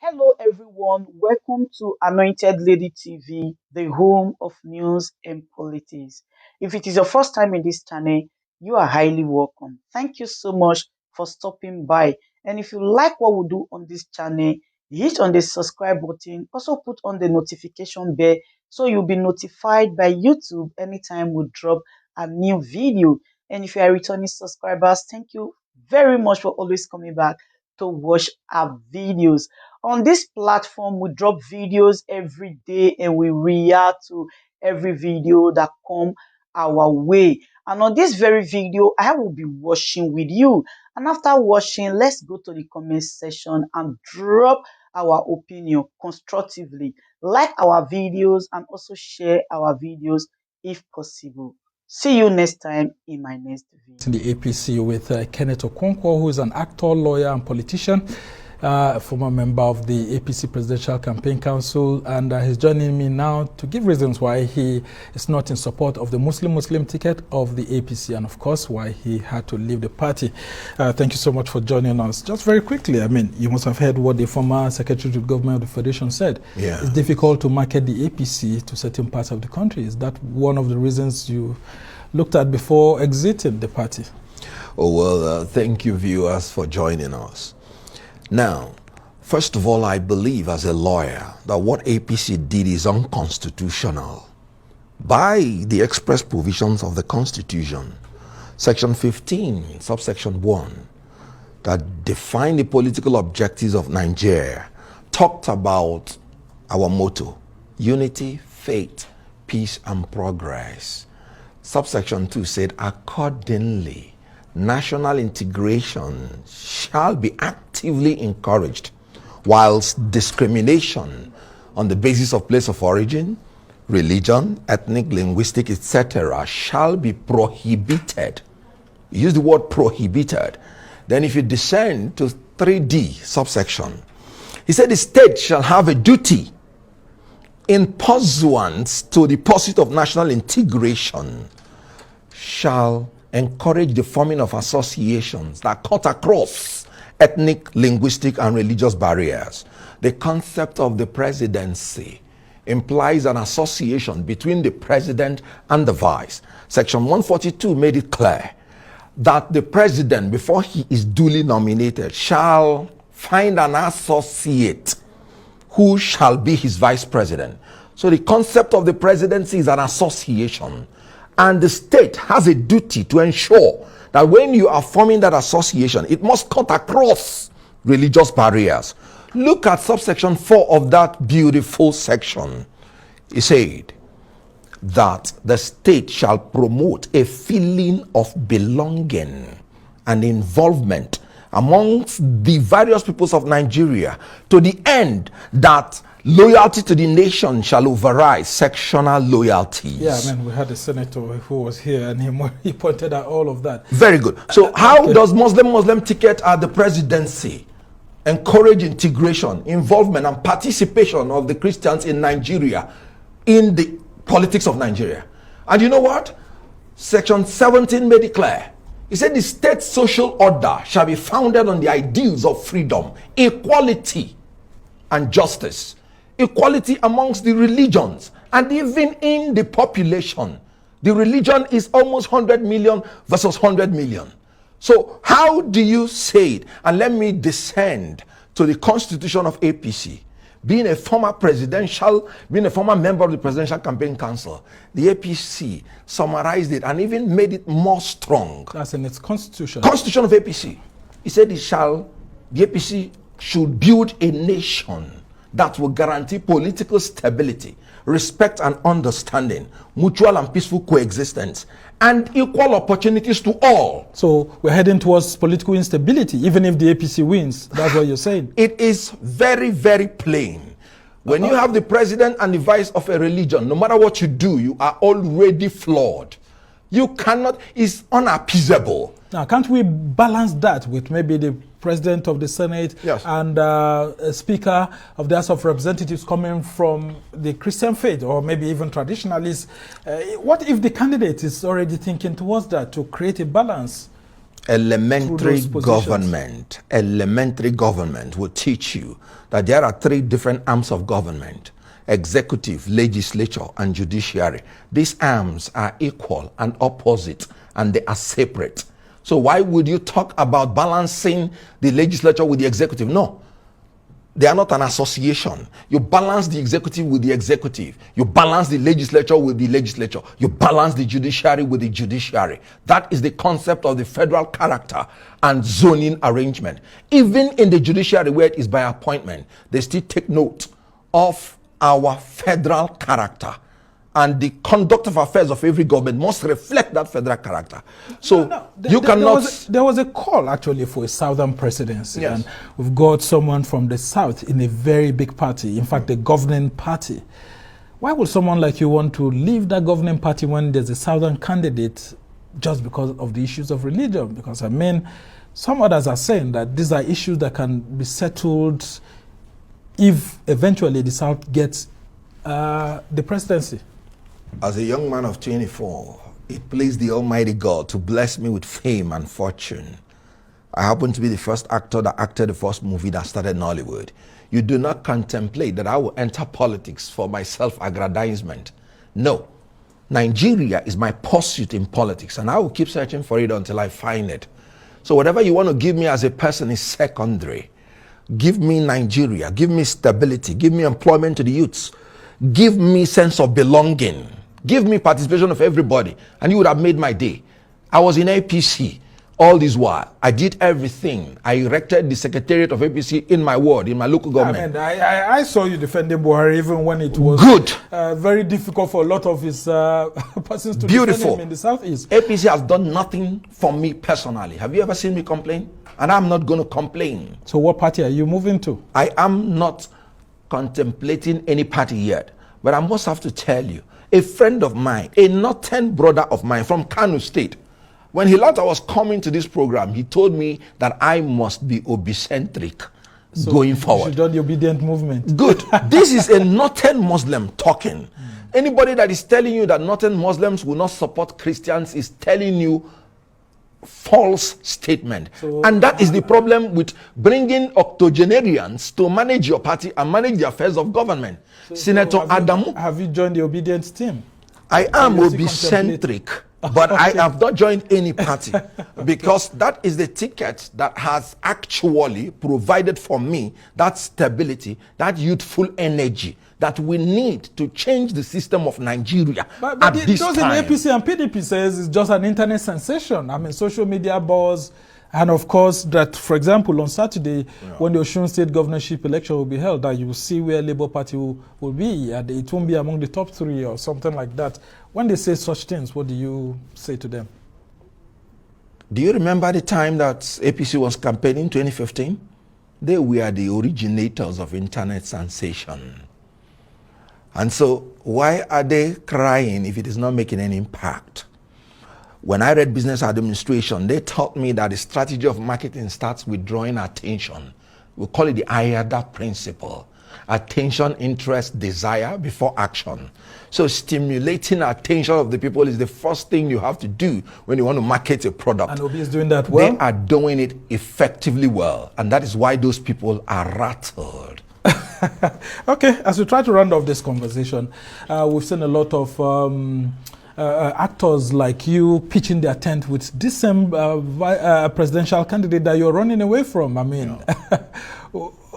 Hello, everyone. Welcome to Anointed Lady TV, the home of news and politics. If it is your first time in this channel, you are highly welcome. Thank you so much for stopping by. And if you like what we do on this channel, hit on the subscribe button. Also put on the notification bell so you'll be notified by YouTube anytime we drop a new video. And if you are returning subscribers, thank you very much for always coming back to watch our videos. On this platform, we drop videos every day and we react to every video that come our way. And on this very video, I will be watching with you. And after watching, let's go to the comment section and drop our opinion constructively. Like our videos and also share our videos if possible. See you next time in my next video. In the APC with Kenneth Okonkwo, who is an actor, lawyer, and politician, former member of the APC Presidential Campaign Council, and he's joining me now to give reasons why he is not in support of the Muslim ticket of the APC, and of course why he had to leave the party. Thank you so much for joining us. Just very quickly, I mean, you must have heard what the former Secretary to Government of the Federation said. Yeah. It's difficult to market the APC to certain parts of the country. Is that one of the reasons you looked at before exiting the party? Oh, well, thank you, viewers, for joining us. Now, first of all, I believe as a lawyer that what APC did is unconstitutional by the express provisions of the Constitution. Section 15, subsection 1, that defined the political objectives of Nigeria, talked about our motto: unity, faith, peace, and progress. Subsection 2 said, accordingly, national integration shall be actively encouraged, whilst discrimination on the basis of place of origin, religion, ethnic, linguistic, etc. shall be prohibited. Use the word prohibited. Then if you descend to 3D subsection, he said the state shall have a duty in pursuance to the pursuit of national integration, shall encourage the forming of associations that cut across ethnic, linguistic, and religious barriers. The concept of the presidency implies an association between the president and the vice. Section 142 made it clear that the president, before he is duly nominated, shall find an associate who shall be his vice president. So the concept of the presidency is an association. And the state has a duty to ensure that when you are forming that association, it must cut across religious barriers. Look at subsection 4 of that beautiful section. It said that the state shall promote a feeling of belonging and involvement amongst the various peoples of Nigeria, to the end that loyalty to the nation shall override sectional loyalties. Yeah, I mean, we had a senator who was here and he pointed out all of that. Very good. So how does Muslim ticket at the presidency encourage integration, involvement, and participation of the Christians in Nigeria in the politics of Nigeria? And you know what? Section 17 made it clear. He said the state social order shall be founded on the ideals of freedom, equality, and justice. Equality amongst the religions and even in the population. The religion is almost 100 million versus 100 million. So how do you say it? And let me descend to the constitution of APC. Being a former member of the Presidential Campaign Council, the APC summarized it and even made it more strong. That's in its constitution. Constitution of APC. He said the APC should build a nation that will guarantee political stability, respect and understanding, mutual and peaceful coexistence, and equal opportunities to all. So we're heading towards political instability, even if the APC wins. That's what you're saying. It is very, very plain. When you have the president and the vice of a religion, no matter what you do, you are already flawed. You cannot, it's unappeasable. Now, can't we balance that with maybe the president of the Senate, yes, and a speaker of the House of Representatives coming from the Christian faith or maybe even traditionalists? What if the candidate is already thinking towards that to create a balance? Elementary government will teach you that there are 3 different arms of government: executive, legislature, and judiciary. These arms are equal and opposite, and they are separate. So why would you talk about balancing the legislature with the executive? No. They are not an association. You balance the executive with the executive. You balance the legislature with the legislature. You balance the judiciary with the judiciary. That is the concept of the federal character and zoning arrangement. Even in the judiciary, where it is by appointment, they still take note of our federal character. And the conduct of affairs of every government must reflect that federal character. So you cannot... There was a call actually for a southern presidency. Yes. And we've got someone from the south in a very big party, in fact, a governing party. Why would someone like you want to leave that governing party when there's a southern candidate just because of the issues of religion? Because, I mean, some others are saying that these are issues that can be settled if eventually the south gets the presidency. As a young man of 24, it pleased the Almighty God to bless me with fame and fortune. I happen to be the first actor that acted the first movie that started Nollywood. You do not contemplate that I will enter politics for my self-aggrandizement. No. Nigeria is my pursuit in politics, and I will keep searching for it until I find it. So whatever you want to give me as a person is secondary. Give me Nigeria, give me stability, give me employment to the youths, give me sense of belonging. Give me participation of everybody, and you would have made my day. I was in APC all this while. I did everything. I erected the secretariat of APC in my ward, in my local government. I saw you defending Buhari even when it was good, very difficult for a lot of his persons to beautiful defend him in the southeast. APC has done nothing for me personally. Have you ever seen me complain? And I'm not going to complain. So what party are you moving to? I am not contemplating any party yet, but I must have to tell you, a friend of mine, a northern brother of mine from Kano State, when he learned I was coming to this program, he told me that I must be obicentric going forward. You should join the obedient movement. Good. This is a northern Muslim talking. Anybody that is telling you that northern Muslims will not support Christians is telling you false statement. And that is the problem with bringing octogenarians to manage your party and manage the affairs of government. Senator Adamu. Have you joined the obedience team? I am obicentric, but I have not joined any party because that is the ticket that has actually provided for me that stability, that youthful energy that we need to change the system of Nigeria but at this time. APC and PDP says it's just an internet sensation. I mean, social media buzz. And of course, that, for example, on Saturday, when the Osun State governorship election will be held, that you will see where Labour Party will be. And it won't be among the top 3 or something like that. When they say such things, what do you say to them? Do you remember the time that APC was campaigning in 2015? They were the originators of internet sensation. And so, why are they crying if it is not making any impact? When I read business administration, they taught me that the strategy of marketing starts with drawing attention. We call it the IADA principle. Attention, interest, desire before action. So stimulating attention of the people is the first thing you have to do when you want to market a product. And Obi is doing that well? They are doing it effectively well. And that is why those people are rattled. Okay, as we try to round off this conversation, we've seen a lot of actors like you pitching their tent with this same presidential candidate that you're running away from. I mean,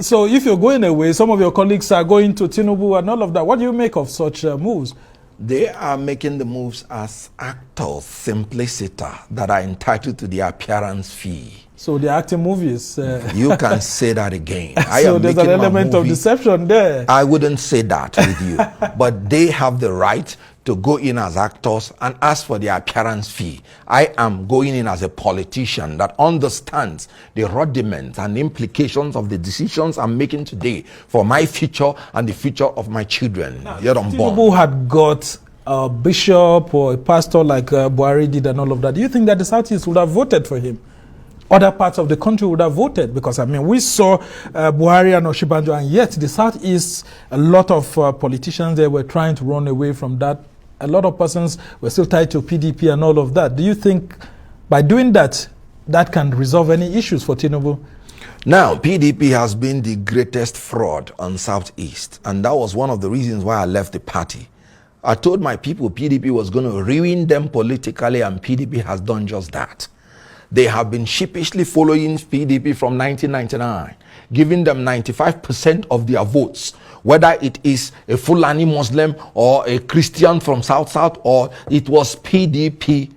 so if you're going away, some of your colleagues are going to Tinubu and all of that. What do you make of such moves? They are making the moves as actors, simpliciter, that are entitled to the appearance fee. So they're acting movies. You can say that again. So there's an element of deception there. I wouldn't say that with you. But they have the right to go in as actors and ask for the appearance fee. I am going in as a politician that understands the rudiments and implications of the decisions I'm making today for my future and the future of my children. Yet unborn. Tinubu had got a bishop or a pastor like Buhari did and all of that. Do you think that the Southeast would have voted for him? Other parts of the country would have voted, because I mean we saw Buhari and Oshibanjo, and yet the Southeast, a lot of politicians there were trying to run away from that. A lot of persons were still tied to PDP and all of that. Do you think by doing that that can resolve any issues for Tinubu? Now, PDP has been the greatest fraud on Southeast, and that was one of the reasons why I left the party. I told my people PDP was going to ruin them politically, and PDP has done just that. They have been sheepishly following PDP from 1999, giving them 95% of their votes, whether it is a Fulani Muslim or a Christian from South, or it was PDP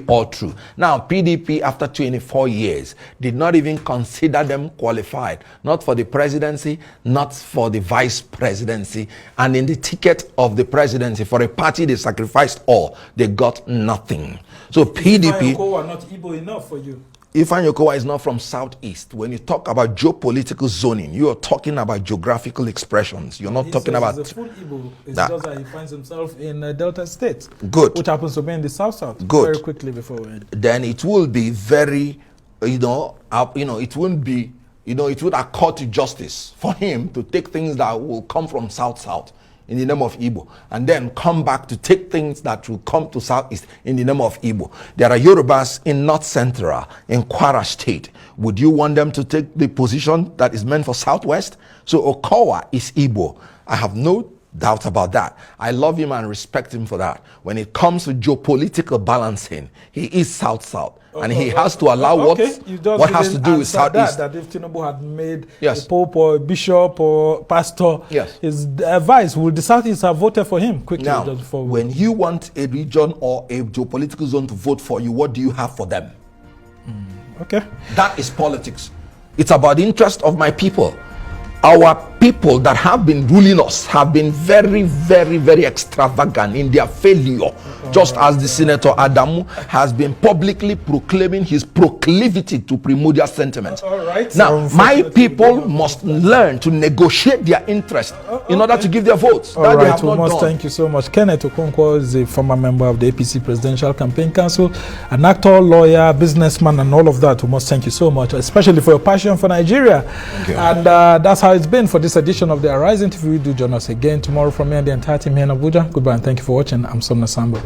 all through. Now, PDP, after 24 years, did not even consider them qualified, not for the presidency, not for the vice presidency, and in the ticket of the presidency, for a party they sacrificed all, they got nothing. So PDP... Ifeanyi not Igbo enough for you? Ifeanyi Okowa is not from Southeast. When you talk about geopolitical zoning, you are talking about geographical expressions. You're not talking about... He's a full Igbo. It's just that he finds himself in Delta State. Good. Which happens to be in the South. Good. Very quickly before we end. Then it will be very, it won't be, it would accord to justice for him to take things that will come from South in the name of Igbo, and then come back to take things that will come to Southeast in the name of Igbo. There are Yorubas in North Central, in Kwara State. Would you want them to take the position that is meant for Southwest? So Okowa is Igbo. I have no doubt about that. I love him and respect him for that. When it comes to geopolitical balancing, he is South. And he has to allow what has to do with Southeast. That if Tinubu had made Yes. a pope or a bishop or pastor, Yes. his advice, would the Southeast have voted for him quickly? Now, just before when you want a region or a geopolitical zone to vote for you, what do you have for them? Okay. That is politics. It's about the interest of my people. Our people that have been ruling us have been very, very, very extravagant in their failure. Just as the Senator Adamu has been publicly proclaiming his proclivity to primordial sentiment. All right. Now, my people must learn to negotiate their interest in order to give their votes. All that right, they have not done. Thank you so much. Kenneth Okonkwo is a former member of the APC Presidential Campaign Council, an actor, lawyer, businessman, and all of that. We must thank you so much, especially for your passion for Nigeria. And that's how it's been for this edition of the Arise interview. Do join us again tomorrow from me and the entire team here in Abuja. Goodbye and thank you for watching. I'm Somna Sambo.